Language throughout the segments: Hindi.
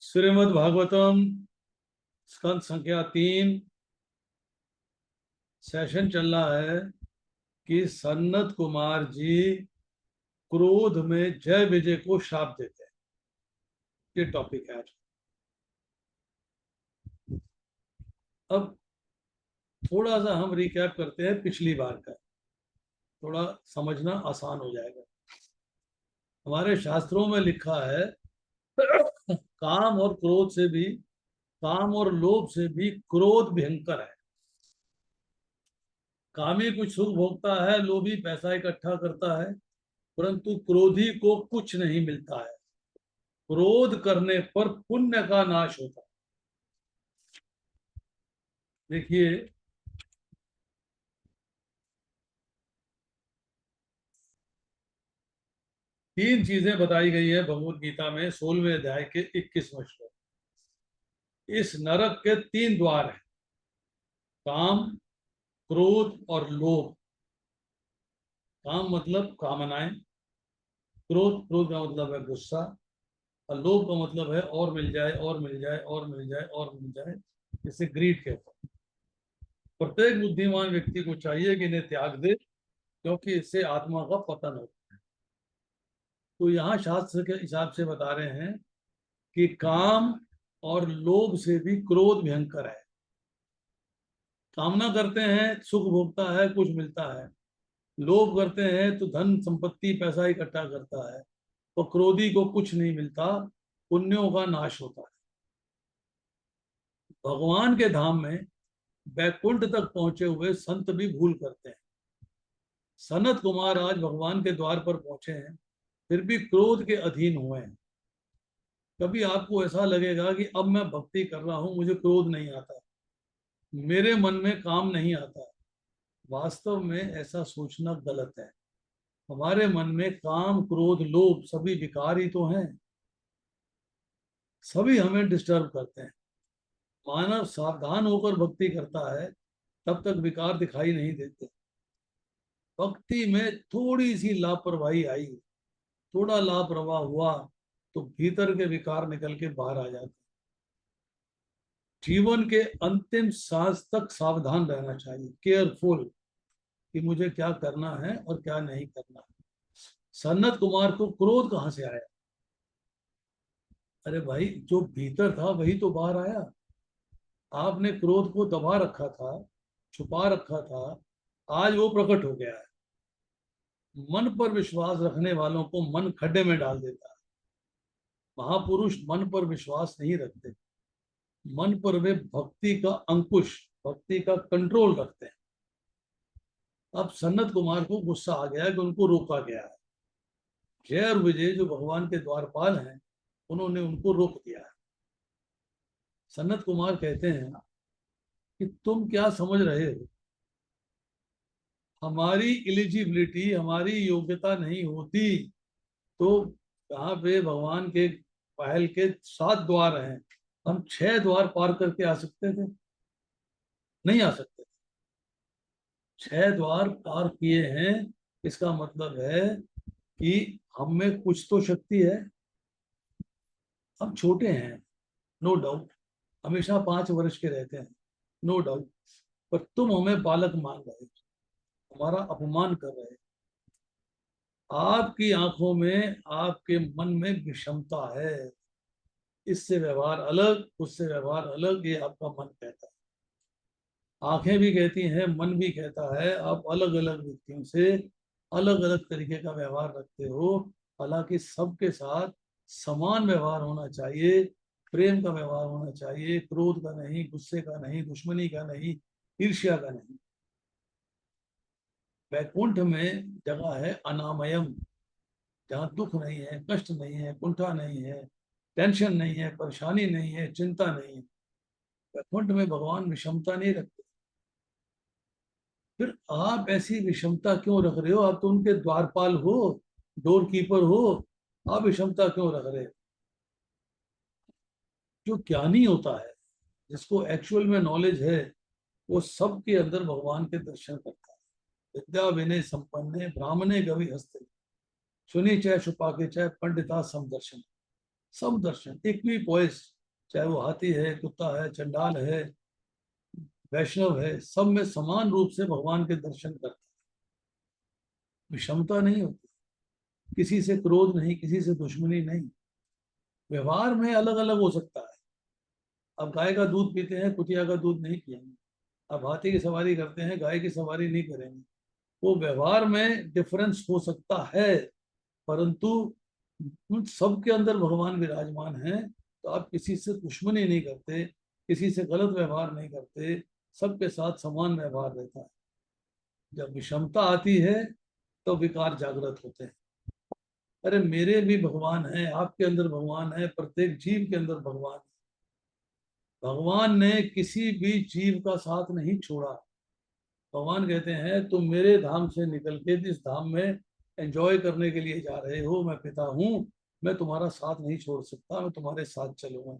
श्रीमद् भागवतम स्कंद संख्या 3 सेशन चल रहा है कि सनत कुमार जी क्रोध में जय विजय को श्राप देते हैं। ये टॉपिक है आज। अब थोड़ा सा हम रिकैप करते हैं पिछली बार का, थोड़ा समझना आसान हो जाएगा। हमारे शास्त्रों में लिखा है काम और क्रोध से भी, काम और लोभ से भी क्रोध भयंकर है। कामी कुछ सुख भोगता है, लोभी पैसा इकट्ठा करता है, परंतु क्रोधी को कुछ नहीं मिलता है। क्रोध करने पर पुण्य का नाश होता है। देखिए, तीन चीजें बताई गई है भगवत गीता में 16वें अध्याय के 21वें श्लोक। इस नरक के तीन द्वार हैं, काम, क्रोध और लोभ। काम मतलब कामनाएं, क्रोध का मतलब है गुस्सा, और लोभ का मतलब है और मिल जाए और मिल जाए और मिल जाए और मिल जाए, इसे ग्रीड कहते हैं। प्रत्येक बुद्धिमान व्यक्ति को चाहिए कि इन्हें त्याग दे, क्योंकि इससे आत्मा का पतन होता है। तो यहाँ शास्त्र के हिसाब से बता रहे हैं कि काम और लोभ से भी क्रोध भयंकर है। कामना करते हैं, सुख भोगता है, कुछ मिलता है। लोभ करते हैं तो धन संपत्ति पैसा इकट्ठा करता है। तो क्रोधी को कुछ नहीं मिलता, पुण्यों का नाश होता है। भगवान के धाम में बैकुंठ तक पहुंचे हुए संत भी भूल करते हैं। सनत कुमार आज भगवान के द्वार पर पहुंचे हैं, फिर भी क्रोध के अधीन हुए हैं। कभी आपको ऐसा लगेगा कि अब मैं भक्ति कर रहा हूं, मुझे क्रोध नहीं आता, मेरे मन में काम नहीं आता। वास्तव में ऐसा सोचना गलत है। हमारे मन में काम, क्रोध, लोभ सभी विकार ही तो हैं। सभी हमें डिस्टर्ब करते हैं। मानव सावधान होकर भक्ति करता है, तब तक विकार दिखाई नहीं देते। भक्ति में थोड़ी सी लापरवाही आई, थोड़ा लापरवाह हुआ, तो भीतर के विकार निकल के बाहर आ जाते। जीवन के अंतिम सांस तक सावधान रहना चाहिए, केयरफुल, कि मुझे क्या करना है और क्या नहीं करना है। सनत कुमार को क्रोध कहां से आया? अरे भाई, जो भीतर था वही तो बाहर आया। आपने क्रोध को दबा रखा था, छुपा रखा था, आज वो प्रकट हो गया है। मन पर विश्वास रखने वालों को मन खड्डे में डाल देता है। महापुरुष मन पर विश्वास नहीं रखते, मन पर वे भक्ति का अंकुश, भक्ति का कंट्रोल रखते हैं। अब सनत कुमार को गुस्सा आ गया कि उनको रोका गया है। जय और विजय जो भगवान के द्वारपाल हैं, उन्होंने उनको रोक दिया है। सनत कुमार कहते हैं कि तुम क्या समझ रहे हो, हमारी एलिजिबिलिटी, हमारी योग्यता नहीं होती तो यहाँ पे भगवान के पहल के 7 द्वार हैं, हम 6 द्वार पार करके आ सकते थे? नहीं आ सकते। 6 द्वार पार किए हैं, इसका मतलब है कि हम में कुछ तो शक्ति है। हम छोटे हैं, नो डाउट, हमेशा 5 वर्ष के रहते हैं, नो डाउट, पर तुम हमें बालक मान रहे हो, हमारा अपमान कर रहे हो। आपकी आंखों में, आपके मन में विषमता है। इससे व्यवहार अलग, उससे व्यवहार अलग, ये आपका मन कहता है। आंखें भी कहती हैं, मन भी कहता है। आप अलग अलग व्यक्तियों से अलग अलग तरीके का व्यवहार रखते हो। हालांकि सबके साथ समान व्यवहार होना चाहिए, प्रेम का व्यवहार होना चाहिए, क्रोध का नहीं, गुस्से का नहीं, दुश्मनी का नहीं, ईर्ष्या का नहीं। वैकुंठ में जगह है अनामयम, जहाँ दुख नहीं है, कष्ट नहीं है, कुंठा नहीं है, टेंशन नहीं है, परेशानी नहीं है, चिंता नहीं है। वैकुंठ में भगवान विषमता नहीं रखते। फिर आप ऐसी विषमता क्यों रख रहे हो? आप तो उनके द्वारपाल हो, डोर कीपर हो, आप विषमता क्यों रख रहे हो? जो ज्ञानी होता है, जिसको एक्चुअल में नॉलेज है, वो सबके अंदर भगवान के दर्शन करता है। विद्या विनय संपन्ने ब्राह्मणे गवि हस्ते, सुनी चाहे छुपा के चाहे पंडिता समदर्शन। समदर्शन, इक्वी पॉइस, चाहे वो हाथी है, कुत्ता है, चंडाल है, वैष्णव है, सब में समान रूप से भगवान के दर्शन करते हैं। विषमता नहीं होती, किसी से क्रोध नहीं, किसी से दुश्मनी नहीं। व्यवहार में अलग अलग हो सकता है। अब गाय का दूध पीते हैं, कुतिया का दूध नहीं पिएंगे। अब हाथी की सवारी करते हैं, गाय की सवारी नहीं करेंगे। वो व्यवहार में डिफरेंस हो सकता है, परंतु उन सबके अंदर भगवान विराजमान है। तो आप किसी से दुश्मनी नहीं करते, किसी से गलत व्यवहार नहीं करते, सबके साथ समान व्यवहार रहता है। जब विषमता आती है तो विकार जागृत होते हैं। अरे मेरे भी भगवान है, आपके अंदर भगवान है, प्रत्येक जीव के अंदर भगवान है। भगवान ने किसी भी जीव का साथ नहीं छोड़ा। भगवान कहते हैं तुम मेरे धाम से निकल के जिस धाम में एंजॉय करने के लिए जा रहे हो, मैं पिता हूँ, मैं तुम्हारा साथ नहीं छोड़ सकता, मैं तुम्हारे साथ चलूंगा।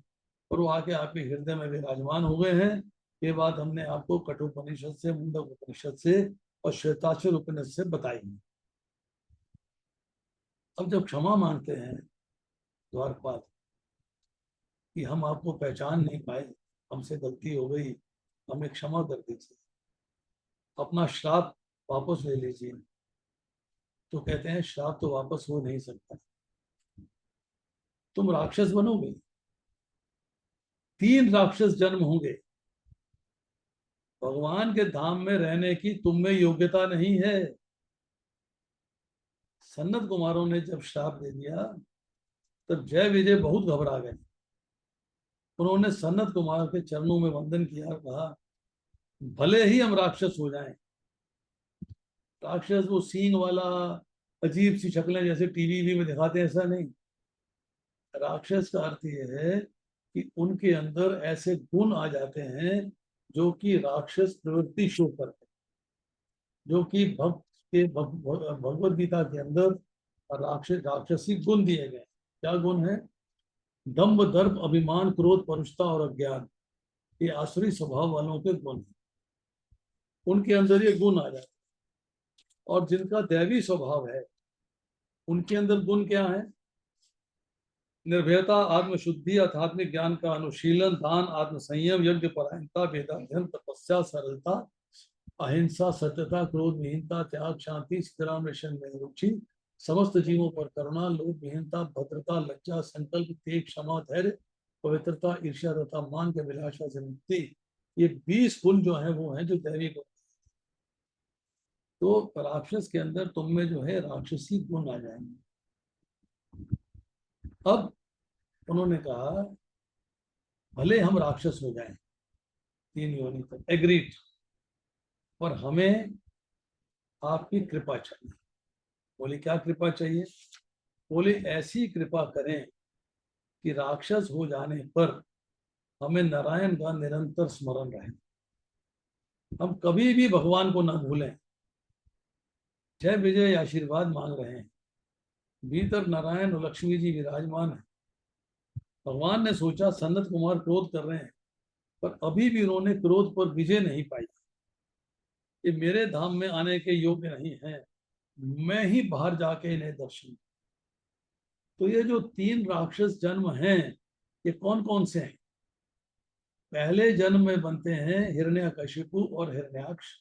और वो आके आपके हृदय में विराजमान हो गए हैं। ये बात हमने आपको कठोपनिषद से, मुंडक उपनिषद से और श्वेताक्षर उपनिषद से बताई है। अब जब क्षमा मांगते हैं द्वारपाल कि हम आपको पहचान नहीं पाए, हमसे गलती हो गई, हमें क्षमा कर दीजिए, अपना श्राप वापस ले लीजिए। तो कहते हैं श्राप तो वापस हो नहीं सकता, तुम राक्षस बनोगे, 3 राक्षस जन्म होंगे। भगवान के धाम में रहने की तुम में योग्यता नहीं है। सनत कुमारों ने जब श्राप दे दिया तब जय विजय बहुत घबरा गए। उन्होंने सनत कुमार के चरणों में वंदन किया और कहा भले ही हम राक्षस हो जाएं। राक्षस वो सींग वाला अजीब सी शक्लें जैसे टीवी में दिखाते हैं, ऐसा नहीं। राक्षस का अर्थ ये है कि उनके अंदर ऐसे गुण आ जाते हैं जो कि राक्षस प्रवृत्ति शो करते हैं, जो कि भक्त के भगवत गीता के अंदर राक्षसी गुण दिए गए। क्या गुण है? दंभ, दर्प, अभिमान, क्रोध, परुषता और अज्ञान। ये आसुरी स्वभाव वालों के गुण हैं, उनके अंदर ये गुण आ जाते हैं। और जिनका दैवी स्वभाव है उनके अंदर गुण क्या है? निर्भयता, आत्मशुद्धि, आध्यात्मिक ज्ञान का अनुशीलन, दान, आत्मसंयम, यज्ञ परायणता, वेदाध्ययन, तपस्या, सरलता, अहिंसा, सत्यता, क्रोध विहीनता, त्याग, शांति, स्थिराम में रुचि, समस्त जीवों पर करुणा, लोभ विहीनता, भद्रता, लज्जा, संकल्प, तेज, क्षमा, धैर्य, पवित्रता, ईर्ष्या तथा मान के विलासा से मुक्ति। ये 20 गुण जो है वो है जो दैवी गुण। तो राक्षस के अंदर तुम में जो है राक्षसी गुण आ जाएंगे। अब उन्होंने कहा भले हम राक्षस हो जाएं 3 योनि तक, एग्रीड, पर हमें आपकी कृपा चाहिए। बोले क्या कृपा चाहिए? बोले ऐसी कृपा करें कि राक्षस हो जाने पर हमें नारायण का निरंतर स्मरण रहे, हम कभी भी भगवान को ना भूलें। जय विजय आशीर्वाद मांग रहे हैं, भीतर नारायण और लक्ष्मी जी विराजमान है। भगवान ने सोचा सनत कुमार क्रोध कर रहे हैं, पर अभी भी उन्होंने क्रोध पर विजय नहीं पाई। ये मेरे धाम में आने के योग्य नहीं है, मैं ही बाहर जाके इन्हें दर्शन। तो ये जो 3 राक्षस जन्म हैं, ये कौन कौन से हैं? पहले जन्म में बनते हैं हिरण्यकशिपु और हिरण्याक्ष।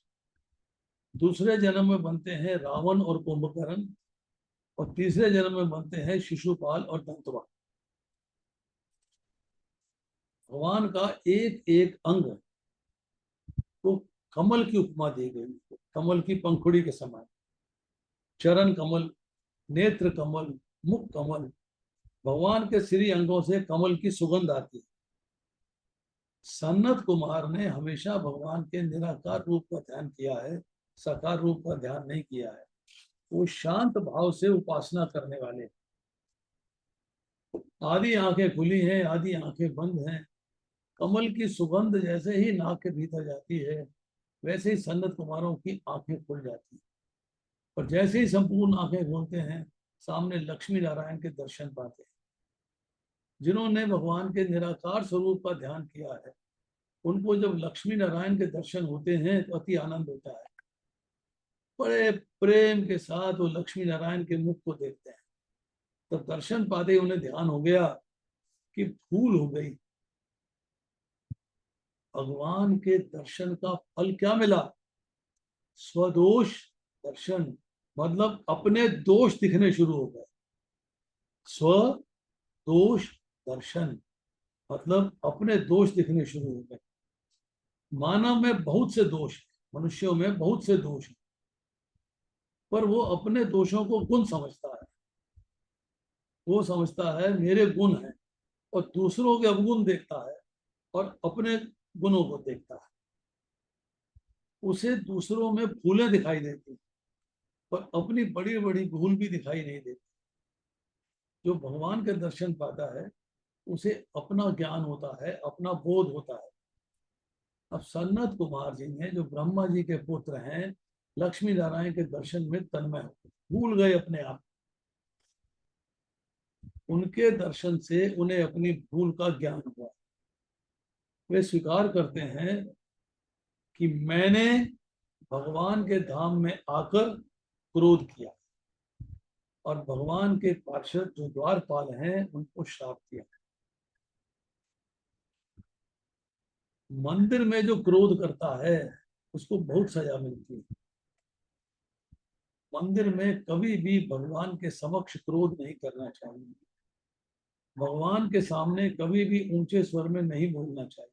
दूसरे जन्म में बनते हैं रावण और कुंभकर्ण। और तीसरे जन्म में बनते हैं शिशुपाल और दंतवा। भगवान का एक एक अंग को कमल की उपमा दी गई, कमल की पंखुड़ी के समान। चरण कमल, नेत्र कमल, मुख कमल। भगवान के श्री अंगों से कमल की सुगंध आती है। सन्नत कुमार ने हमेशा भगवान के निराकार रूप का ध्यान किया है, साकार रूप का ध्यान नहीं किया है। वो शांत भाव से उपासना करने वाले। आधी आंखें खुली हैं, आधी आंखें बंद हैं। कमल की सुगंध जैसे ही नाक के भीतर जाती है, वैसे ही सन्नत कुमारों की आंखें खुल जाती हैं। और जैसे ही संपूर्ण आंखें खोलते हैं, सामने लक्ष्मी नारायण के दर्शन पाते हैं। जिन्होंने भगवान के निराकार स्वरूप का ध्यान किया है, उनको जब लक्ष्मी नारायण के दर्शन होते हैं तो अति आनंद होता है। बड़े प्रेम के साथ वो लक्ष्मी नारायण के मुख को देखते हैं। तब दर्शन पाते उन्हें ध्यान हो गया कि भूल हो गई, भगवान के दर्शन का फल क्या मिला? स्वदोष दर्शन, मतलब अपने दोष दिखने शुरू हो गए। स्वदोष दर्शन मतलब अपने दोष दिखने शुरू हो गए। मानव में बहुत से दोष हैं, मनुष्यों में बहुत से दोष हैं, पर वो अपने दोषों को गुण समझता है। वो समझता है मेरे गुण हैं, और दूसरों के अवगुण देखता है और अपने गुणों को देखता है। उसे दूसरों में भूलें दिखाई देती, पर अपनी बड़ी बड़ी भूल भी दिखाई नहीं देती। जो भगवान के दर्शन पाता है उसे अपना ज्ञान होता है, अपना बोध होता है। अब सन्नत कुमार जी ने, जो ब्रह्मा जी के पुत्र हैं, लक्ष्मी नारायण के दर्शन में तन्मय हो गए, भूल गए अपने आप। उनके दर्शन से उन्हें अपनी भूल का ज्ञान हुआ। वे स्वीकार करते हैं कि मैंने भगवान के धाम में आकर क्रोध किया और भगवान के पार्षद जो द्वारपाल हैं उनको श्राप दिया। मंदिर में जो क्रोध करता है उसको बहुत सजा मिलती है। मंदिर में कभी भी भगवान के समक्ष क्रोध नहीं करना चाहिए। भगवान के सामने कभी भी ऊंचे स्वर में नहीं बोलना चाहिए।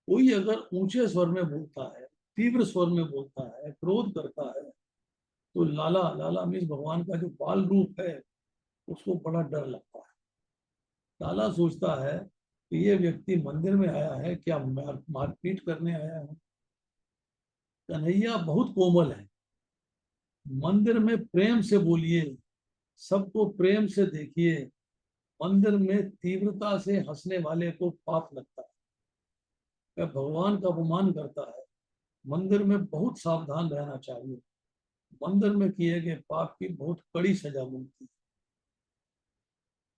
कोई अगर ऊंचे स्वर में बोलता है, तीव्र स्वर में बोलता है, क्रोध करता है, तो लाला लाला मीन्स भगवान का जो बाल रूप है उसको बड़ा डर लगता है। लाला सोचता है कि ये व्यक्ति मंदिर में आया है, क्या मारपीट करने आया है? कन्हैया बहुत कोमल है। मंदिर में प्रेम से बोलिए, सबको प्रेम से देखिए। मंदिर में तीव्रता से हंसने वाले को पाप लगता है। वह भगवान का अपमान करता है। मंदिर में बहुत सावधान रहना चाहिए। मंदिर में किए गए पाप की बहुत कड़ी सजा मिलती है।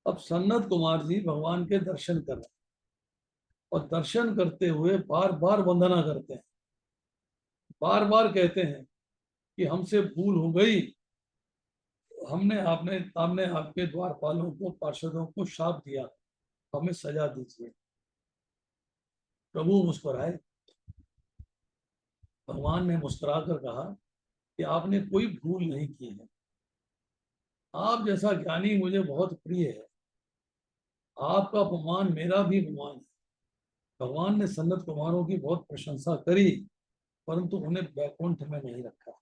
अब सन्नत कुमार जी भगवान के दर्शन कर रहे हैं और दर्शन करते हुए बार बार वंदना करते हैं, बार बार कहते हैं कि हमसे भूल हो गई, हमने आपने आपके द्वारपालों को, पार्षदों को शाप दिया, हमें सजा दीजिए। प्रभु मुस्कुराए। भगवान ने मुस्कुराकर कहा कि आपने कोई भूल नहीं की है। आप जैसा ज्ञानी मुझे बहुत प्रिय है। आपका अपमान मेरा भी अपमान है। भगवान ने सन्नत कुमारों की बहुत प्रशंसा करी, परंतु उन्हें बैकुंठ में नहीं रखा।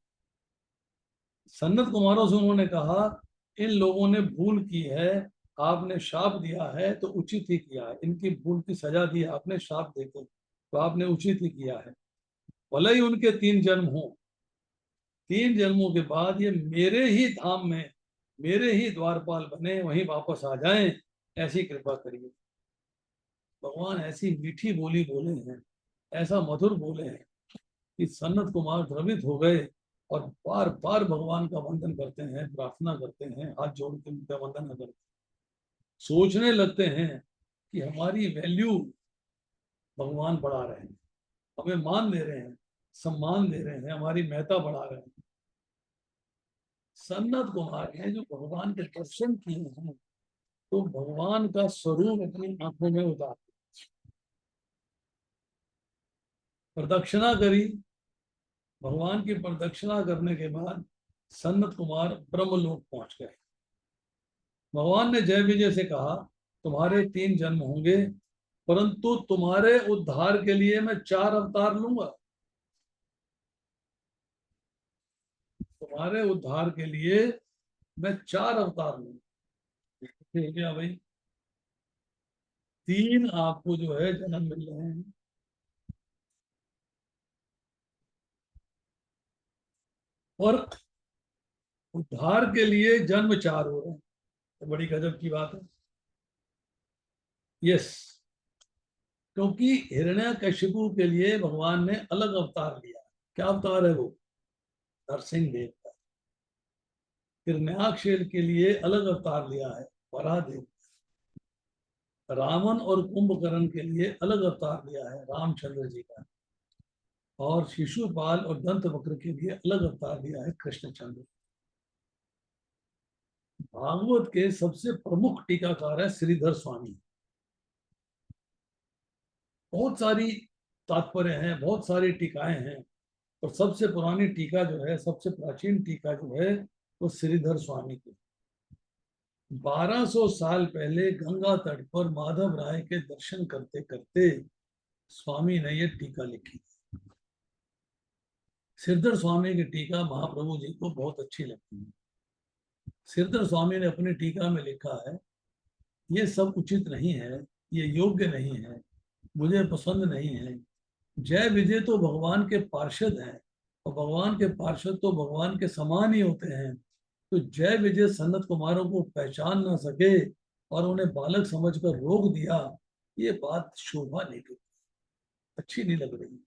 सन्नत कुमारों से उन्होंने कहा, इन लोगों ने भूल की है, आपने शाप दिया है तो उचित ही किया है। इनकी भूल की सजा दी आपने शाप देकर, तो आपने उचित ही किया है। भले ही उनके 3 जन्म हो, 3 जन्मों के बाद ये मेरे ही धाम में, मेरे ही द्वारपाल बने, वहीं वापस आ जाएं, ऐसी कृपा करिए। भगवान ऐसी मीठी बोली बोले हैं, ऐसा मधुर बोले हैं कि सन्नत कुमार द्रवित हो गए और बार बार भगवान का वंदन करते हैं, प्रार्थना करते हैं, हाथ जोड़ के उनका वंदन करते हैं। सोचने लगते हैं कि हमारी वैल्यू भगवान बढ़ा रहे हैं, हमें मान दे रहे हैं, सम्मान दे रहे हैं, हमारी महत्ता बढ़ा रहे हैं। सन्नत कुमार ने जो भगवान के दर्शन किए हैं, तो भगवान का स्वरूप अपनी आंखों में उतार, प्रदक्षिणा करी। भगवान की प्रदक्षिणा करने के बाद सन्नत कुमार ब्रह्मलोक पहुंच गए। भगवान ने जय विजय से कहा, तुम्हारे 3 जन्म होंगे, परंतु तुम्हारे उद्धार के लिए मैं 4 अवतार लूंगा। तुम्हारे उद्धार के लिए मैं 4 अवतार लूंगा। ठीक है भाई, 3 आपको जो है जन्म मिल रहे हैं, और उद्धार के लिए जन्म 4 हो रहे हैं। तो बड़ी गजब की बात है। यस, क्योंकि हिरण्यकशिपु के लिए भगवान ने अलग अवतार लिया। क्या अवतार है वो? नरसिंह देव का। हिरण्याक्षेल के लिए अलग अवतार लिया है, वराह देव। रावण और कुंभकर्ण के लिए अलग अवतार लिया है, रामचंद्र जी का। और शिशुपाल और दंत वक्र के लिए अलग अवतार लिया है, कृष्णचंद्र। भागवत के सबसे प्रमुख टीकाकार है श्रीधर स्वामी। बहुत सारी तात्पर्य हैं, बहुत सारी टीकाएं हैं, और सबसे पुरानी टीका जो है, सबसे प्राचीन टीका जो है, वो श्रीधर स्वामी की। 1200 साल पहले गंगा तट पर माधव राय के दर्शन करते करते स्वामी ने ये टीका लिखी। श्रीधर स्वामी की टीका महाप्रभु जी को बहुत अच्छी लगती है। श्रीधर स्वामी ने अपनी टीका में लिखा है, ये सब उचित नहीं है, ये योग्य नहीं है, मुझे पसंद नहीं है। जय विजय तो भगवान के पार्षद हैं, और भगवान के पार्षद तो भगवान के समान ही होते हैं। तो जय विजय सनत कुमारों को पहचान ना सके और उन्हें बालक समझकर रोक दिया, ये बात शोभा नहीं करती, अच्छी नहीं लग रही।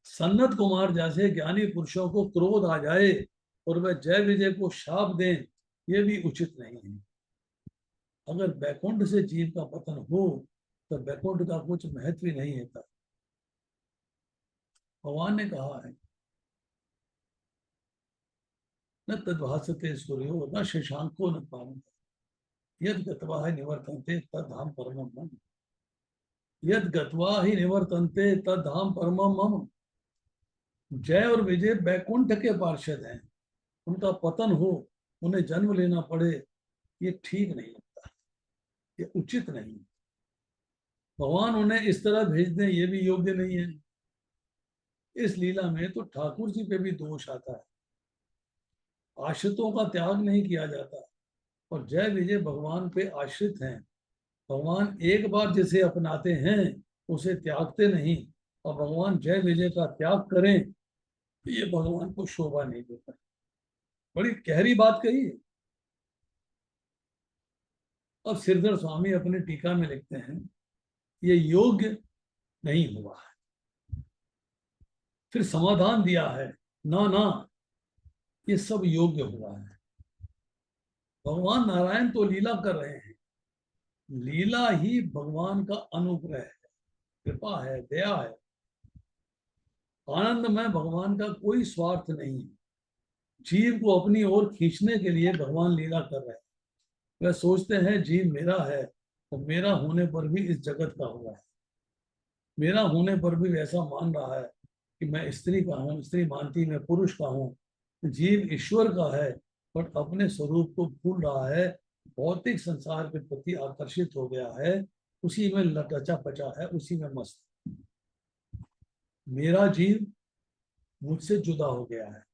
सन्नत कुमार जैसे ज्ञानी पुरुषों को क्रोध आ जाए और वह जय विजय को शाप दें, ये भी उचित नहीं है। अगर बैकुंठ से जीव का पतन हो तो बैकुंठ का कुछ महत्व ही नहीं होता। भगवान ने कहा है, न तद्भासते सूर्यो न शशांको न पावक, यद गत्वा ही निवर्तन्ते तद्धाम परमम मम। यद गत्वा ही निवर्तन्ते तद्धाम परमम मम। जय और विजय बैकुंठ के पार्षद हैं, उनका पतन हो, उन्हें जन्म लेना पड़े, ये ठीक नहीं लगता, ये उचित नहीं। भगवान उन्हें इस तरह भेज दें, ये भी योग्य नहीं है। इस लीला में तो ठाकुर जी पे भी दोष आता है, आश्रितों का त्याग नहीं किया जाता, और जय विजय भगवान पे आश्रित हैं। भगवान एक बार जिसे अपनाते हैं उसे त्यागते नहीं, और भगवान जय विजय का त्याग करें, ये भगवान को शोभा नहीं देता। बड़ी गहरी बात कही है। अब श्रीधर स्वामी अपने टीका में लिखते हैं, ये योग्य नहीं हुआ है। फिर समाधान दिया है, ना ना, ये सब योग्य हुआ है। भगवान नारायण तो लीला कर रहे हैं, लीला ही भगवान का अनुग्रह है, कृपा है, दया है। आनंद में भगवान का कोई स्वार्थ नहीं है। जीव को अपनी ओर खींचने के लिए भगवान लीला कर रहे हैं। वह सोचते हैं जीव मेरा है, तो मेरा होने पर भी इस जगत का हुआ है, मेरा होने पर भी वैसा मान रहा है कि मैं स्त्री का हूँ, स्त्री मानती मैं पुरुष का हूँ। जीव ईश्वर का है, पर अपने स्वरूप को भूल रहा है, भौतिक संसार के प्रति आकर्षित हो गया है, उसी में लटचा पचा है, उसी में मस्त। मेरा जीव मुझसे जुदा हो गया है,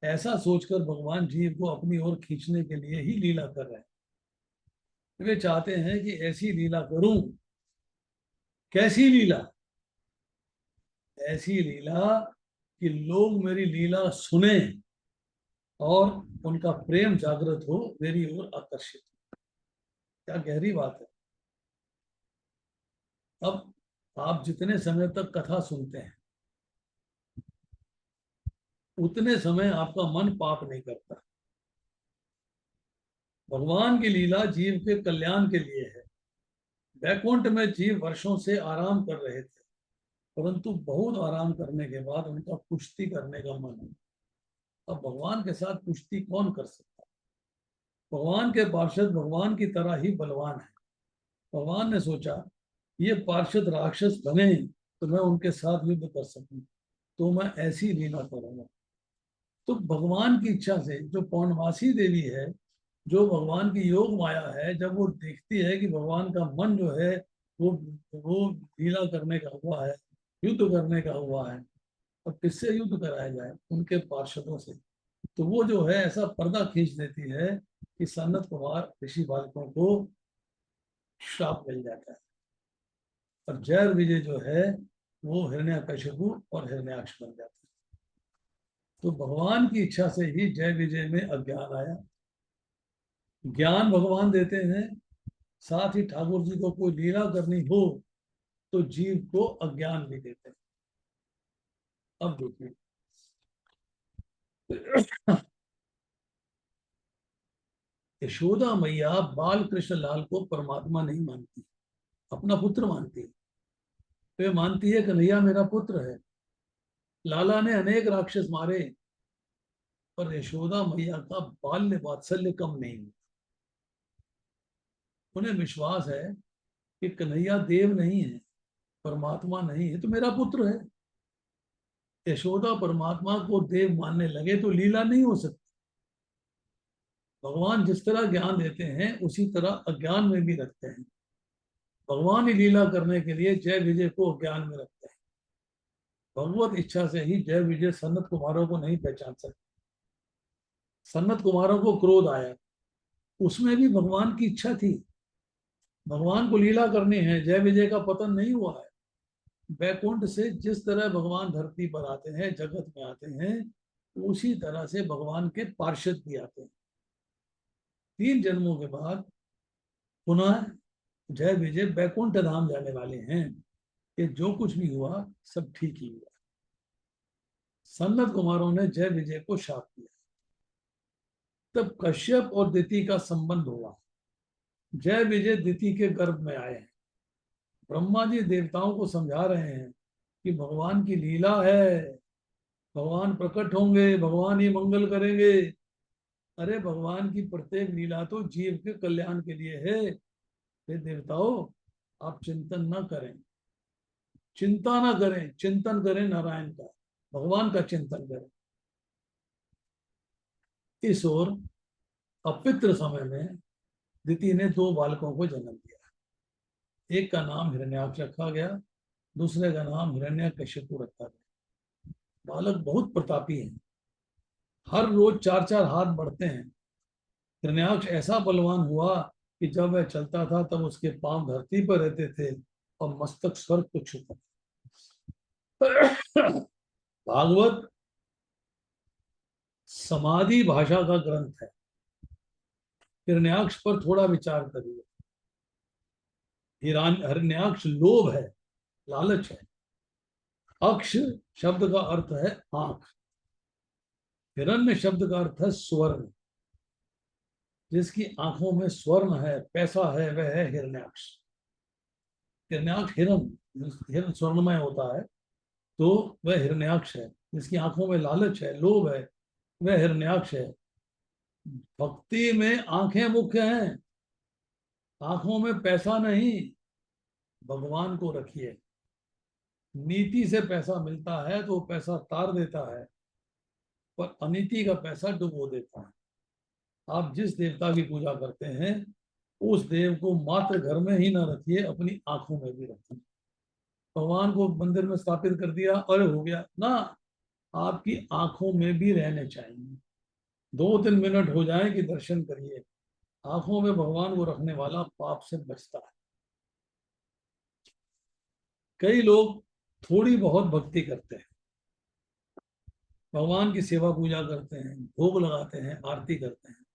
ऐसा सोचकर भगवान जीव को अपनी ओर खींचने के लिए ही लीला कर रहे हैं। वे चाहते हैं कि ऐसी लीला करूं। कैसी लीला? ऐसी लीला कि लोग मेरी लीला सुने और उनका प्रेम जागृत हो, मेरी ओर आकर्षित हो। क्या गहरी बात है। अब आप जितने समय तक कथा सुनते हैं, उतने समय आपका मन पाप नहीं करता। भगवान की लीला जीव के कल्याण के लिए है। वैकुंठ में जीव वर्षों से आराम कर रहे थे, परंतु बहुत आराम करने के बाद उनका कुश्ती करने का मन हुआ। अब भगवान के साथ कुश्ती कौन कर सकता? भगवान के पार्षद भगवान की तरह ही बलवान है। भगवान ने सोचा, ये पार्षद राक्षस बने तो मैं उनके साथ युद्ध कर सकूं, तो मैं ऐसी लीला करूंगा। तो भगवान की इच्छा से जो पौर्णमासी देवी है, जो भगवान की योग माया है, जब वो देखती है कि भगवान का मन जो है वो वो लीला करने का हुआ है, युद्ध करने का हुआ है, और किससे युद्ध कराया जाए? उनके पार्षदों से। तो वो जो है ऐसा पर्दा खींच देती है कि सनत कुमार ऋषि बालकों को श्राप मिल जाता है, और जय विजय जो है वो हिरण्यकशिपु और हिरण्याक्ष बन जाता है। तो भगवान की इच्छा से ही जय विजय में अज्ञान आया। ज्ञान भगवान देते हैं, साथ ही ठाकुर जी को कोई लीला करनी हो तो जीव को अज्ञान भी देते हैं। अब देखिए, यशोदा मैया बाल कृष्ण लाल को परमात्मा नहीं मानती, अपना पुत्र मानती है। वे मानती है कन्हैया मेरा पुत्र है। लाला ने अनेक राक्षस मारे, पर यशोदा मैया का बाल्य वात्सल्य कम नहीं हुआ। उन्हें विश्वास है कि कन्हैया देव नहीं है, परमात्मा नहीं है तो मेरा पुत्र है। यशोदा परमात्मा को देव मानने लगे तो लीला नहीं हो सकती। भगवान जिस तरह ज्ञान देते हैं उसी तरह अज्ञान में भी रखते हैं। भगवान ही लीला करने के लिए जय विजय को अज्ञान में रखते हैं। भगवत इच्छा से ही जय विजय सनत कुमारों को नहीं पहचान सकते। सनत कुमारों को क्रोध आया, उसमें भी भगवान की इच्छा थी। भगवान को लीला करनी है, जय विजय का पतन नहीं हुआ है। वैकुंठ से जिस तरह भगवान धरती पर आते हैं, जगत में आते हैं, उसी तरह से भगवान के पार्षद भी आते हैं। 3 जन्मों के बाद पुनः जय विजय वैकुंठ धाम जाने वाले हैं कि जो कुछ भी हुआ सब ठीक ही हुआ। सनत कुमारों ने जय विजय को शाप दिया। तब कश्यप और दिति का संबंध हुआ। जय विजय दिति के गर्भ में आए हैं। ब्रह्मा जी देवताओं को समझा रहे हैं कि भगवान की लीला है, भगवान प्रकट होंगे, भगवान ही मंगल करेंगे। अरे भगवान की प्रत्येक लीला तो जीव के कल्याण के लिए है। हे देवताओं, आप चिंतन न करें, चिंता ना करें, चिंतन करें नारायण का, भगवान का चिंतन करें। इस ओर अपित्र समय में दिति ने 2 बालकों को जन्म दिया। एक का नाम हिरण्याक्ष रखा गया, दूसरे का नाम हिरण्यकशिपु रखा गया। बालक बहुत प्रतापी हैं, हर रोज 4-4 हाथ बढ़ते हैं। हिरण्याक्ष ऐसा बलवान हुआ कि जब वह चलता था तब उसके पांव धरती पर रहते थे और मस्तक स्वर्ग को छूता था। भागवत समाधि भाषा का ग्रंथ है। हिरण्याक्ष पर थोड़ा विचार करिए। हिरण्याक्ष लोभ है, लालच है। अक्ष शब्द का अर्थ है आंख। हिरण्य शब्द का अर्थ है स्वर्ण। जिसकी आंखों में स्वर्ण है, पैसा है, वह है हिरण्याक्ष। हिरण्याक्ष हिरण स्वर्णमय होता है तो वह हिरण्याक्ष है। जिसकी आंखों में लालच है, लोभ है, वह हिरण्याक्ष है। भक्ति में आंखें मुख्य हैं, आंखों में पैसा नहीं। भगवान को रखिए। नीति से पैसा मिलता है तो वो पैसा तार देता है, पर अनीति का पैसा डुबो देता है। आप जिस देवता की पूजा करते हैं उस देव को मात्र घर में ही ना रखिए, अपनी आंखों में भी रखिए। भगवान को मंदिर में स्थापित कर दिया, अरे हो गया ना, आपकी आंखों में भी रहने चाहिए। 2-3 मिनट हो जाए कि दर्शन करिए। आंखों में भगवान को रखने वाला पाप से बचता है। कई लोग थोड़ी बहुत भक्ति करते हैं, भगवान की सेवा पूजा करते हैं, भोग लगाते हैं, आरती करते हैं,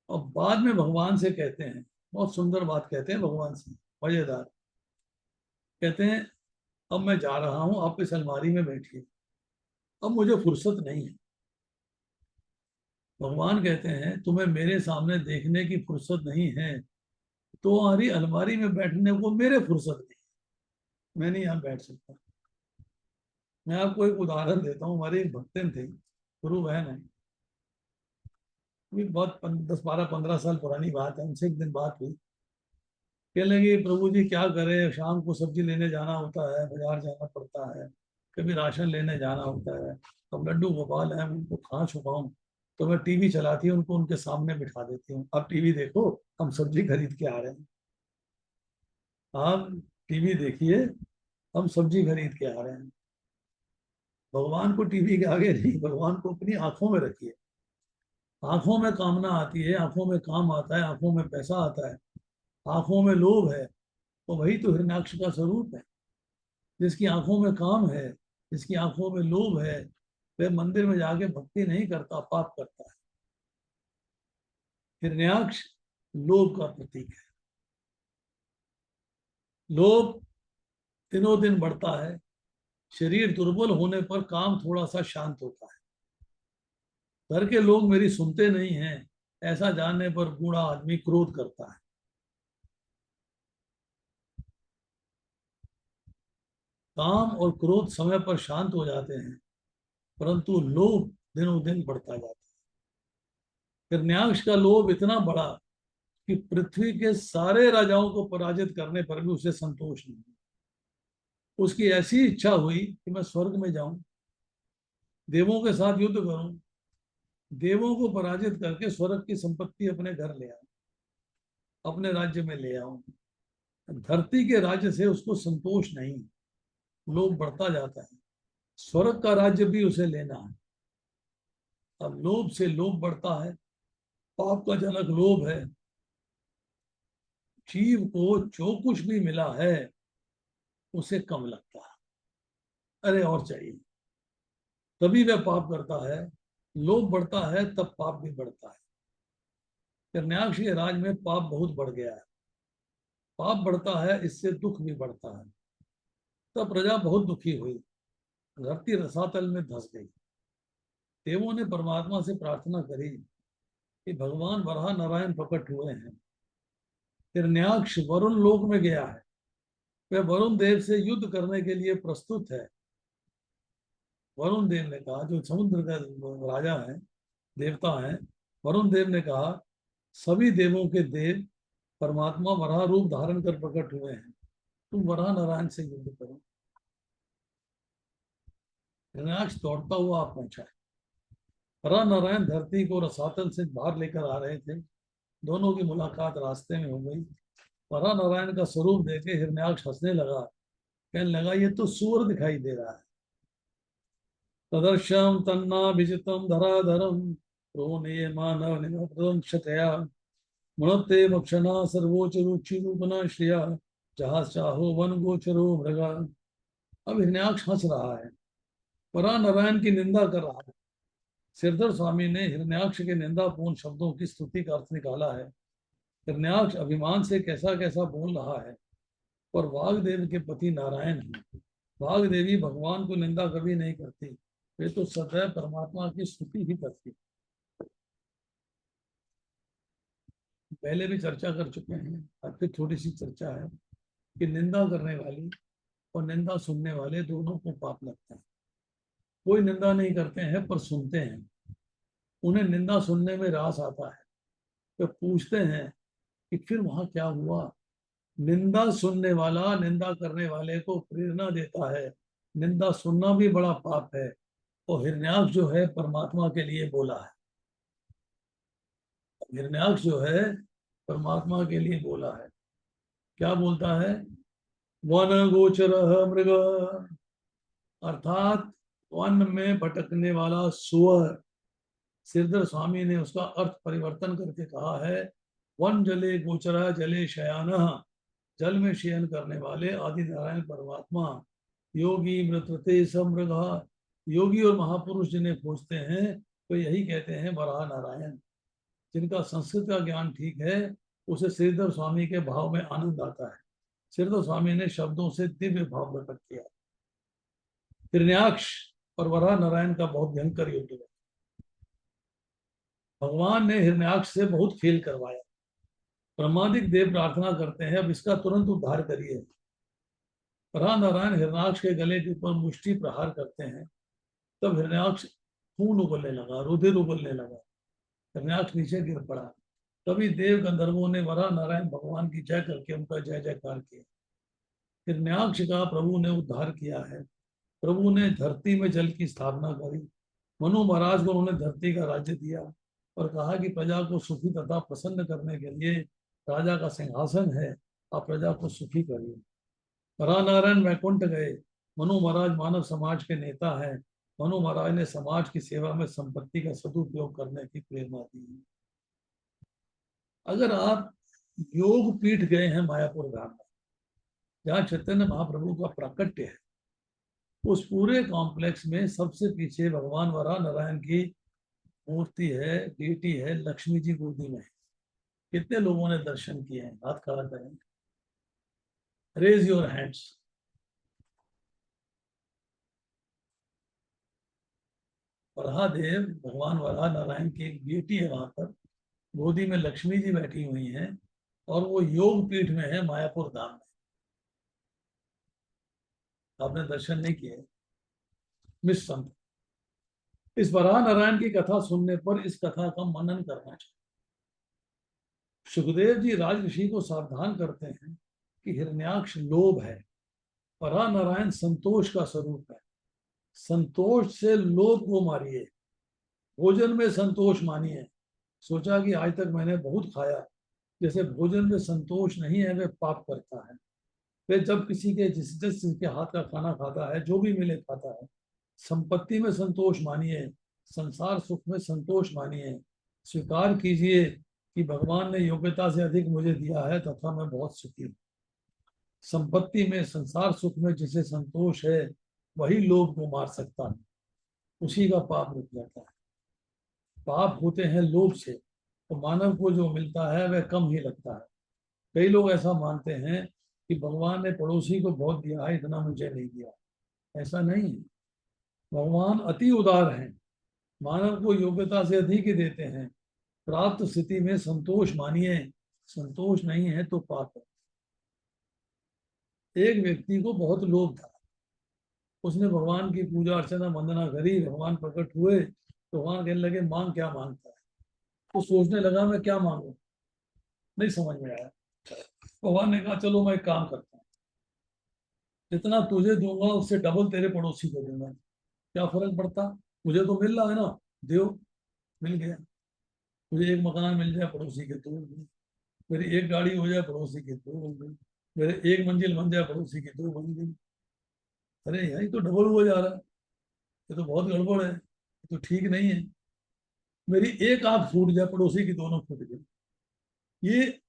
और बाद में भगवान से कहते हैं, बहुत सुंदर बात कहते हैं भगवान से, मजेदार। कहते हैं अब मैं जा रहा हूं, आप इस अलमारी में बैठिए, अब मुझे फुर्सत नहीं है। भगवान कहते हैं तुम्हें मेरे सामने देखने की फुर्सत नहीं है तो हमारी अलमारी में बैठने को मेरे फुर्सत नहीं, मैं नहीं यहाँ बैठ सकता। मैं आपको एक उदाहरण देता हूँ। हमारी एक भक्तन थी, गुरु बहन है, बहुत 10-12-15 साल पुरानी बात है। उनसे एक दिन बात हुई, कहने लगी प्रभु जी क्या करें, शाम को सब्जी लेने जाना होता है, बाजार जाना पड़ता है, कभी राशन लेने जाना होता है, अब लड्डू गोपाल है, उनको कहाँ छुपाऊं। तो मैं टीवी चलाती हूँ, उनको उनके सामने बिठा देती हूँ, अब टीवी देखो, हम सब्जी खरीद के आ रहे हैं। आप टीवी देखिए, हम सब्जी खरीद के आ रहे हैं। भगवान को टीवी के आगे नहीं, भगवान को अपनी आंखों में रखिए। आंखों में कामना आती है, आंखों में काम आता है, आंखों में पैसा आता है, आंखों में लोभ है, तो वही तो हिरण्याक्ष का स्वरूप है। जिसकी आंखों में काम है, जिसकी आंखों में लोभ है, वह मंदिर में जाके भक्ति नहीं करता, पाप करता है। हिरण्याक्ष लोभ का प्रतीक है। लोभ दिनों दिन बढ़ता है, शरीर दुर्बल होने पर काम थोड़ा सा शांत होता है। घर के लोग मेरी सुनते नहीं हैं, ऐसा जानने पर बूढ़ा आदमी क्रोध करता है। काम और क्रोध समय पर शांत हो जाते हैं, परंतु लोभ दिनों दिन बढ़ता जाता है। हिरण्याक्ष का लोभ इतना बड़ा कि पृथ्वी के सारे राजाओं को पराजित करने पर भी उसे संतोष नहीं। उसकी ऐसी इच्छा हुई कि मैं स्वर्ग में जाऊं, देवों के साथ युद्ध करूं, देवों को पराजित करके स्वर्ग की संपत्ति अपने घर ले आऊं, अपने राज्य में ले आऊं। धरती के राज्य से उसको संतोष नहीं, लोभ बढ़ता जाता है। स्वर्ग का राज्य भी उसे लेना है। अब लोभ से लोभ बढ़ता है, पाप का जनक लोभ है। जीव को जो कुछ भी मिला है उसे कम लगता है, अरे और चाहिए, तभी वह पाप करता है। लोभ बढ़ता है तब पाप भी बढ़ता है। हिरण्याक्ष के राज में पाप बहुत बढ़ गया है। पाप बढ़ता है, इससे दुख भी बढ़ता है। तब प्रजा बहुत दुखी हुई, धरती रसातल में धंस गई। देवों ने परमात्मा से प्रार्थना करी कि भगवान वराह नारायण प्रकट हुए हैं, हिरण्याक्ष वरुण लोक में गया है, वह वरुण देव से युद्ध करने के लिए प्रस्तुत है। वरुण देव ने कहा, जो समुद्र का राजा है, देवता है, वरुण देव ने कहा, सभी देवों के देव परमात्मा वराह रूप धारण कर प्रकट हुए हैं, तुम वराह नारायण से युद्ध करो। हिरण्याक्ष दौड़ता हुआ आप पहुंचा। वराह नारायण धरती को रसातल से बाहर लेकर आ रहे थे। दोनों की मुलाकात रास्ते में हो गई। वराह नारायण का स्वरूप देखे हिरण्याक्ष हंसने लगा, कहने लगा, ये तो सूअर दिखाई दे रहा है। तदर्शम तन्ना विजितम धराधरम प्रोने मानव निमप्रदंशतया मुणते मक्षणा सर्वोच रुचि रूपना श्रिया जहां चाहो वन गोचरो मृगा। अब हिरण्याक्ष हंस रहा है, वराह नारायण की निंदा कर रहा है। सिरधर स्वामी ने हिरण्याक्ष के निंदापूर्ण शब्दों की स्तुति का अर्थ निकाला है। हिरण्याक्ष अभिमान से कैसा कैसा बोल रहा है, पर वाग्देव के पति नारायण हैं। वाग्देवी भगवान को निंदा कभी नहीं करती, वे तो सदैव परमात्मा की स्तुति ही करती। पहले भी चर्चा कर चुके हैं, अब फिर थोड़ी सी चर्चा है कि निंदा करने वाली और निंदा सुनने वाले दोनों को पाप लगता है। कोई निंदा नहीं करते हैं पर सुनते हैं, उन्हें निंदा सुनने में रास आता है। वे पूछते हैं कि फिर वहां क्या हुआ। निंदा सुनने वाला निंदा करने वाले को प्रेरणा देता है। निंदा सुनना भी बड़ा पाप है। और हिरण्याक्ष जो है परमात्मा के लिए बोला है। हिरण्याक्ष जो है परमात्मा के लिए बोला है। क्या बोलता है? वन गोचर मृग, अर्थात वन में भटकने वाला सुअर। सिरधर स्वामी ने उसका अर्थ परिवर्तन करके कहा है, वन जले गोचरा जले शयान, जल में शयन करने वाले आदि नारायण परमात्मा। योगी मृतते समृगा, योगी और महापुरुष जिन्हें खोजते हैं तो यही कहते हैं वराह नारायण। जिनका संस्कृत का ज्ञान ठीक है उसे श्रीधर स्वामी के भाव में आनंद आता है। श्रीधर स्वामी ने शब्दों से दिव्य भाव प्रकट किया। हिरण्याक्ष और वराह नारायण का बहुत भयंकर युद्ध है। भगवान ने हिरण्याक्ष से बहुत खेल करवाया। ब्रह्मादिक देव प्रार्थना करते हैं, अब इसका तुरंत उद्धार करिए। वराह नारायण हिरण्याक्ष के गले के ऊपर मुष्टि प्रहार करते हैं। तब हिरण्याक्ष खून उबलने लगा, रुधिर उबलने लगा, हिरण्याक्ष नीचे गिर पड़ा। तभी देव गंधर्वों ने वराह नारायण भगवान की जय करके उनका जय जयकार किया। हिरण्याक्ष का प्रभु ने उद्धार किया है। प्रभु ने धरती में जल की स्थापना करी। मनु महाराज को उन्होंने धरती का राज्य दिया और कहा कि प्रजा को सुखी तथा प्रसन्न करने के लिए राजा का सिंहासन है, आप प्रजा को सुखी करिए। वराह नारायण वैकुंठ गए। मनु महाराज मानव समाज के नेता हैं। मनु महाराज ने समाज की सेवा में संपत्ति का सदुपयोग करने की प्रेरणा दी है। अगर आप योग पीठ गए हैं मायापुर धाम में, जहाँ चैतन्य महाप्रभु का प्राकट्य है, उस पूरे कॉम्प्लेक्स में सबसे पीछे भगवान वराह नारायण की मूर्ति है, बेटी है, लक्ष्मी जी गोदी में है। कितने लोगों ने दर्शन किए हैं? हाथ खड़ा करें, रेज योर हैंड्स। वराहदेव भगवान वराह नारायण की एक बेटी है, वहां पर गोदी में लक्ष्मी जी बैठी हुई हैं और वो योग पीठ में है मायापुर धाम में। आपने दर्शन नहीं किए? मिस संत, इस वराह नारायण की कथा सुनने पर इस कथा का मनन करना चाहिए। सुखदेव जी राजऋषि को सावधान करते हैं कि हिरण्याक्ष लोभ है, परा नारायण संतोष का स्वरूप है। संतोष से लोभ को मारिए, भोजन में संतोष मानिए। सोचा कि आज तक मैंने बहुत खाया, जैसे भोजन में संतोष नहीं है वह पाप करता है। फिर जब किसी के जिस के हाथ का खाना खाता है, जो भी मिले खाता है। संपत्ति में संतोष मानिए, संसार सुख में संतोष मानिए। स्वीकार कीजिए कि भगवान ने योग्यता से अधिक मुझे दिया है तथा मैं बहुत सुखी हूँ। संपत्ति में, संसार सुख में जिसे संतोष है वही लोभ को मार सकता है, उसी का पाप रुक जाता है। पाप होते हैं लोभ से, तो मानव को जो मिलता है वह कम ही लगता है। कई लोग ऐसा मानते हैं कि भगवान ने पड़ोसी को बहुत दिया है, इतना मुझे नहीं दिया। ऐसा नहीं है। भगवान अति उदार हैं, मानव को योग्यता से अधिक ही देते हैं। प्राप्त स्थिति में संतोष मानिए, संतोष नहीं है तो पाप है। एक व्यक्ति को बहुत लोभ था, उसने भगवान की पूजा अर्चना वंदना करी, भगवान प्रकट हुए तो भगवान कहने लगे मांग क्या मांगता है। तो सोचने लगा मैं क्या मांगू, नहीं समझ में आया। भगवान ने कहा चलो मैं एक काम करता हूँ, जितना तुझे दूंगा उससे डबल तेरे पड़ोसी को दूंगा। क्या फर्क पड़ता, मुझे तो मिल रहा है ना, दो। मिल गया। मुझे एक मकान मिल जाए पड़ोसी के दो, मेरी एक गाड़ी हो जाए पड़ोसी की दो हो गई, मेरे एक मंजिल बन जाए पड़ोसी की दो बन गई। अरे यार ये तो डबल हुआ जा रहा है, ये तो बहुत गड़बड़ है, ये तो ठीक नहीं है। मेरी एक आंख फूट जाए पड़ोसी की दोनों फूट गई। ये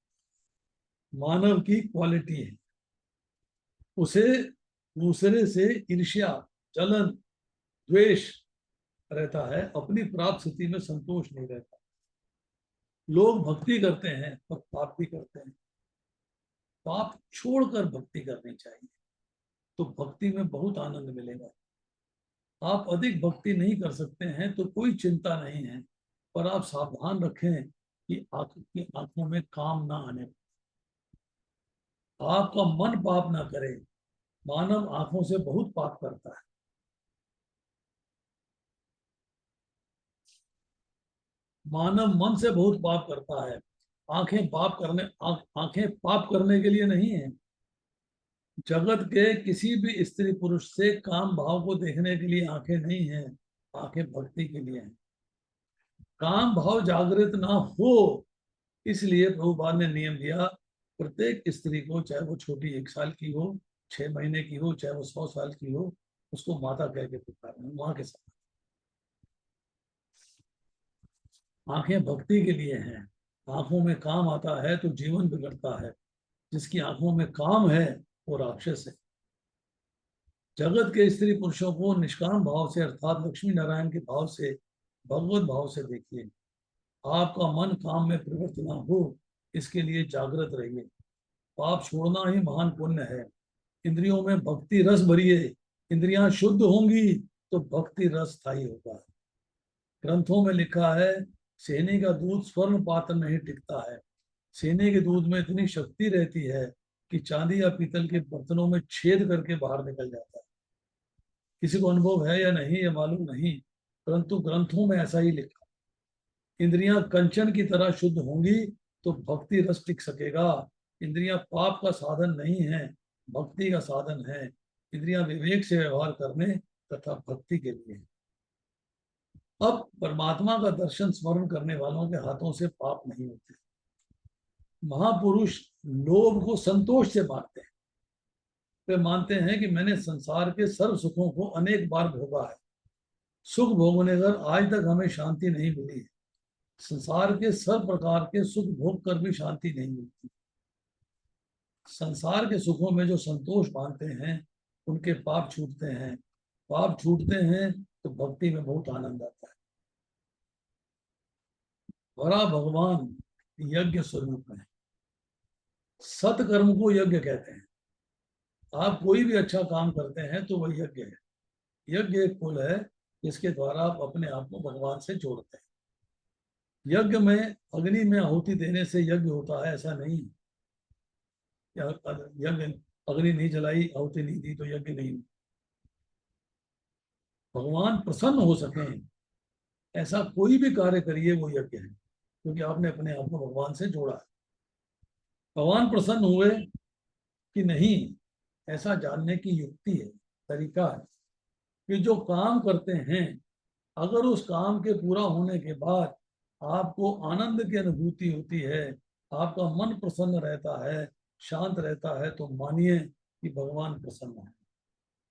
मानव की क्वालिटी है। उसे दूसरे से ईर्ष्या, जलन, द्वेष रहता है, अपनी प्राप्त स्थिति में संतोष नहीं रहता। लोग भक्ति करते हैं पर पाप भी करते हैं। पाप छोड़कर भक्ति करनी चाहिए, तो भक्ति में बहुत आनंद मिलेगा। आप अधिक भक्ति नहीं कर सकते हैं तो कोई चिंता नहीं है, पर आप सावधान रखें कि आपकी आंखों में काम ना आने, आपका मन पाप ना करे। मानव आंखों से बहुत पाप करता है। मानव मन से बहुत पाप करता है। आंखें पाप करने के लिए नहीं है। जगत के किसी भी स्त्री पुरुष से काम भाव को देखने के लिए आंखें नहीं हैं, आंखें भक्ति के लिए हैं। काम भाव जागृत ना हो, इसलिए प्रभुपाद ने नियम दिया, प्रत्येक स्त्री को, चाहे वो छोटी 1 साल की हो, 6 महीने की हो, चाहे वो 100 साल की हो, उसको माता कह के पुकारना, माँ के साथ। आंखें भक्ति के लिए हैं। आंखों में काम आता है तो जीवन बिगड़ता है। जिसकी आंखों में काम है वो राक्षस है। जगत के स्त्री पुरुषों को निष्काम भाव से, अर्थात लक्ष्मी नारायण के भाव से, भगवत भाव से देखिए। आपका मन काम में प्रवृत्त ना हो, इसके लिए जागृत रहिए। पाप छोड़ना ही महान पुण्य है। इंद्रियों में भक्ति रस भरिए, इंद्रियां शुद्ध होंगी तो भक्ति रस स्थायी होगा। ग्रंथों में लिखा है, सेने का दूध स्वर्ण पात्र नहीं टिकता है। सेने के दूध में इतनी शक्ति रहती है कि चांदी या पीतल के बर्तनों में छेद करके बाहर निकल जाता है। किसी को अनुभव है या नहीं ये मालूम नहीं, परंतु ग्रंथों में ऐसा ही लिखा। इंद्रियां कंचन की तरह शुद्ध होंगी तो भक्ति रस टिक सकेगा। इंद्रियां पाप का साधन नहीं है, भक्ति का साधन है। इंद्रियां विवेक से व्यवहार करने तथा भक्ति के लिए। अब परमात्मा का दर्शन स्मरण करने वालों के हाथों से पाप नहीं होते। महापुरुष लोभ को संतोष से मारते हैं। वे मानते हैं कि मैंने संसार के सर्व सुखों को अनेक बार भोगा है, सुख भोगने पर आज तक हमें शांति नहीं मिली है। संसार के सब प्रकार के सुख भोग कर भी शांति नहीं मिलती। संसार के सुखों में जो संतोष मानते हैं उनके पाप छूटते हैं। पाप छूटते हैं तो भक्ति में बहुत आनंद आता है। बड़ा भगवान यज्ञ स्वरूप है। सत्कर्म को यज्ञ कहते हैं। आप कोई भी अच्छा काम करते हैं तो वह यज्ञ है। यज्ञ एक पुल है जिसके द्वारा आप अपने आप को भगवान से जोड़ते हैं। यज्ञ में अग्नि में आहुति देने से यज्ञ होता है, ऐसा नहीं। यज्ञ अग्नि नहीं जलाई, आहुति नहीं दी तो यज्ञ नहीं। भगवान प्रसन्न हो सके ऐसा कोई भी कार्य करिए वो यज्ञ है, क्योंकि आपने अपने आप को भगवान से जोड़ा है। भगवान प्रसन्न हुए कि नहीं, ऐसा जानने की युक्ति है, तरीका है कि जो काम करते हैं, अगर उस काम के पूरा होने के बाद आपको आनंद की अनुभूति होती है, आपका मन प्रसन्न रहता है, शांत रहता है, तो मानिए कि भगवान प्रसन्न है।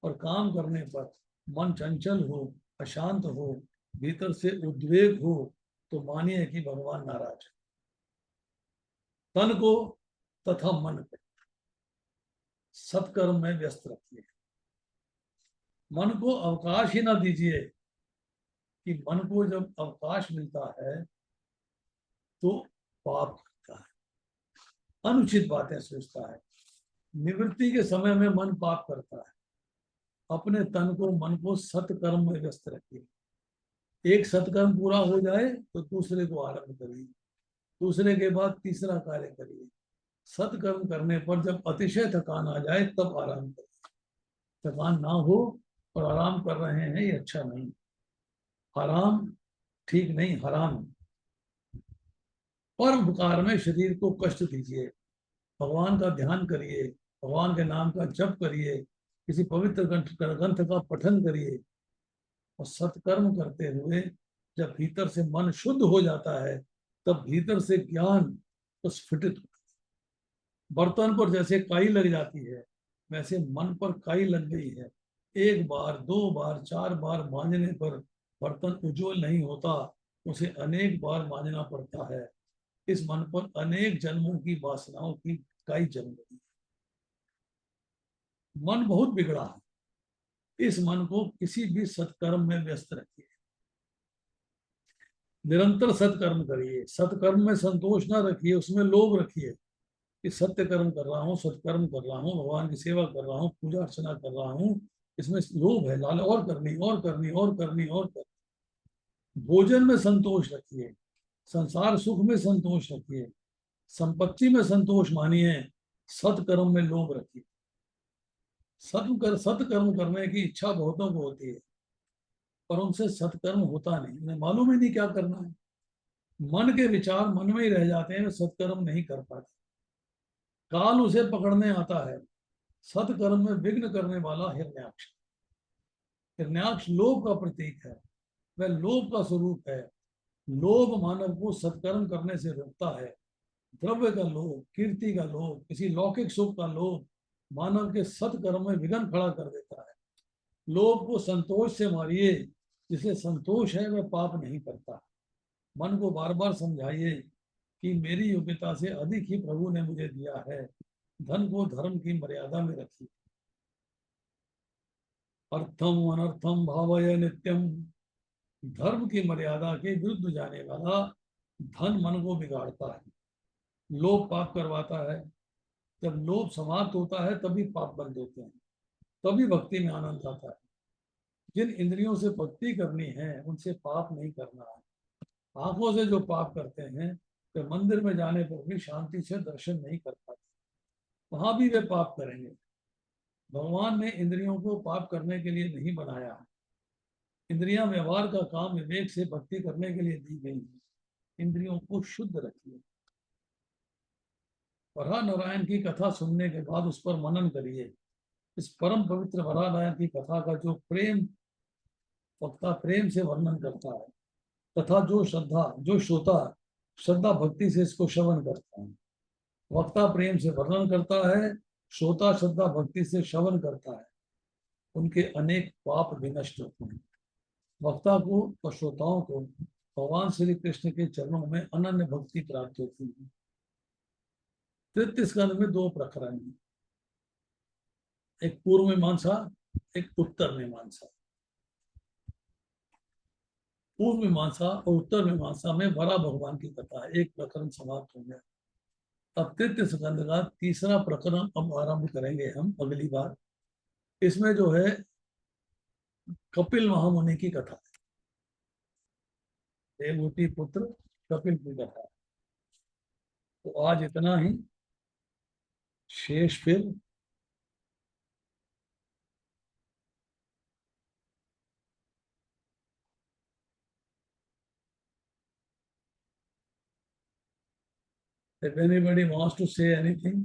और काम करने पर मन चंचल हो, अशांत हो, भीतर से उद्वेग हो, तो मानिए कि भगवान नाराज है। तन को तथा मन को सत्कर्म में व्यस्त रखिए। मन को अवकाश ही ना दीजिए, कि मन को जब अवकाश मिलता है तो पाप करता है, अनुचित बातें सोचता है। निवृत्ति के समय में मन पाप करता है। अपने तन को, मन को सत्कर्म में व्यस्त रखिए। एक सत्कर्म पूरा हो जाए तो दूसरे को आरंभ करिए, दूसरे के बाद तीसरा कार्य करिए। सत्कर्म करने पर जब अतिशय थकान आ जाए तब आराम करिए। थकान ना हो और आराम कर रहे हैं, ये अच्छा नहीं। आराम ठीक नहीं, हराम। परोपकार में शरीर को कष्ट दीजिए, भगवान का ध्यान करिए, भगवान के नाम का जप करिए, किसी पवित्र ग्रंथ का पठन करिए। और सत्कर्म करते हुए जब भीतर से मन शुद्ध हो जाता है, तब भीतर से ज्ञान स्फुटित होता है। बर्तन पर जैसे काई लग जाती है, वैसे मन पर काई लग गई है। एक बार, दो बार, चार बार मांजने पर बर्तन उज्जवल नहीं होता, उसे अनेक बार मांजना पड़ता है। इस मन पर अनेक जन्मों की वासनाओं की काई जम गई। मन बहुत बिगड़ा है। इस मन को किसी भी सत्कर्म में व्यस्त रखिए। निरंतर सत्कर्म करिए। सत्कर्म में संतोष ना रखिए, उसमें लोभ रखिए कि सत्य कर्म कर रहा हूँ, सत्कर्म कर रहा हूँ, भगवान की सेवा कर रहा हूँ, पूजा अर्चना कर रहा हूँ। इसमें लोभ है, लाल, और करनी, और करनी, और करनी, और करनी। भोजन में संतोष रखिए, संसार सुख में संतोष रखिए, संपत्ति में संतोष मानिए, सत्कर्म में लोभ रखिए। सत्कर्म करने की इच्छा बहुतों को होती है, पर उनसे सत्कर्म होता नहीं, उन्हें मालूम ही नहीं क्या करना है। मन के विचार मन में ही रह जाते हैं, वे सत्कर्म नहीं कर पाते। काल उसे पकड़ने आता है। सत्कर्म में विघ्न करने वाला हिरण्याक्ष। हिरण्याक्ष लोभ का प्रतीक है, वह लोभ का स्वरूप है। लोभ मानव को सत्कर्म करने से रोकता है। द्रव्य का लोभ, कीर्ति का लोभ, किसी लौकिक सुख का लोभ मानव के सत्कर्म में विघ्न खड़ा कर देता है। लोभ को संतोष से मारिए, जिसे संतोष है वह पाप नहीं करता। मन को बार बार समझाइए कि मेरी योग्यता से अधिक ही प्रभु ने मुझे दिया है। धन को धर्म की मर्यादा में रखिए। अर्थम अनर्थम भावय नित्यम। धर्म की मर्यादा के विरुद्ध जाने वाला धन मन को बिगाड़ता है, लोभ पाप करवाता है। जब लोभ समाप्त होता है तभी पाप बंद होते हैं, तभी भक्ति में आनंद आता है। जिन इंद्रियों से भक्ति करनी है उनसे पाप नहीं करना है। आंखों से जो पाप करते हैं वे मंदिर में जाने पर भी शांति से दर्शन नहीं कर पाते, वहां भी वे पाप करेंगे। भगवान ने इंद्रियों को पाप करने के लिए नहीं बनाया है। इंद्रियां व्यवहार का काम विवेक से भक्ति करने के लिए दी गई है। इंद्रियों को शुद्ध रखिए। वरा नारायण की कथा सुनने के बाद उस पर मनन करिए। इस परम पवित्र वरा नारायण की कथा का जो प्रेम वक्ता प्रेम से वर्णन करता है, तथा जो श्रोता श्रद्धा भक्ति से इसको श्रवण करता है। वक्ता प्रेम से वर्णन करता है, श्रोता श्रद्धा भक्ति से श्रवण करता है, उनके अनेक पाप विनष्ट होते हैं। वक्ता को और श्रोताओं को भगवान श्री कृष्ण के चरणों में अनन्य भक्ति प्राप्त होती है। तृतीय स्कंद में दो प्रकरण हैं, एक पूर्व मीमांसा, एक उत्तर मीमांसा। पूर्व मीमांसा और उत्तर मीमांसा में वरा भगवान की कथा है। एक प्रकरण समाप्त हो गया। अब तृतीय स्कंद का तीसरा प्रकरण अब आरंभ करेंगे हम अगली बार। इसमें जो है कपिल महामुनि की कथा, देवहूति पुत्र कपिल की कथा। तो आज इतना ही, शेष फिर if anybody wants to say anything.